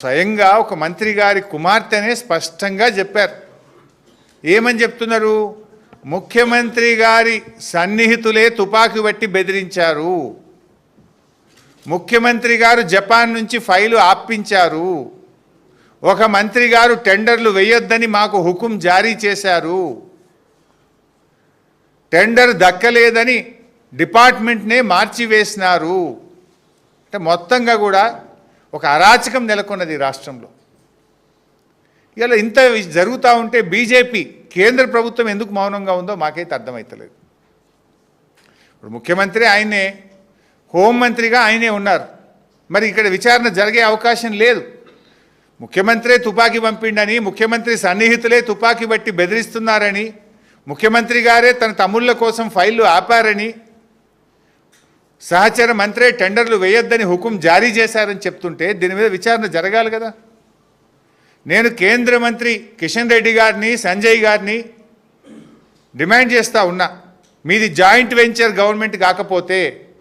స్వయంగా ఒక మంత్రి గారి కుమార్తెనే స్పష్టంగా చెప్పారు. ఏమని చెప్తున్నారు? ముఖ్యమంత్రి గారి సన్నిహితులే తుపాకీ బట్టి బెదిరించారు, ముఖ్యమంత్రి గారు జపాన్ నుంచి ఫైలు ఆపించారు, ఒక మంత్రి గారు టెండర్లు వేయొద్దని మాకు హుకుం జారీ చేశారు, టెండర్ దక్కలేదని డిపార్ట్మెంట్నే మార్చివేసినారు. అంటే మొత్తంగా కూడా ఒక అరాచకం నెలకొన్నది రాష్ట్రంలో. ఇలా ఇంత జరుగుతూ ఉంటే బీజేపీ కేంద్ర ప్రభుత్వం ఎందుకు మౌనంగా ఉందో మాకైతే అర్థమవుతలేదు. ఇప్పుడు ముఖ్యమంత్రి ఆయనే, హోంమంత్రిగా ఆయనే ఉన్నారు. మరి ఇక్కడ విచారణ జరిగే అవకాశం లేదు. ముఖ్యమంత్రే తుపాకీ పంపిండని, ముఖ్యమంత్రి సన్నిహితులే తుపాకీ బట్టి బెదిరిస్తున్నారని, ముఖ్యమంత్రి గారే తన తమ్ముళ్ళ కోసం ఫైళ్లు ఆపారని, సహచర మంత్రే టెండర్లు వేయొద్దని హుకుం జారీ చేశారని చెప్తుంటే దీని మీద విచారణ జరగాలి కదా. నేను కేంద్ర మంత్రి కిషన్ రెడ్డి గారిని, సంజయ్ గారిని డిమాండ్ చేస్తూ ఉన్నా, మీది జాయింట్ వెంచర్ గవర్నమెంట్ కాకపోతే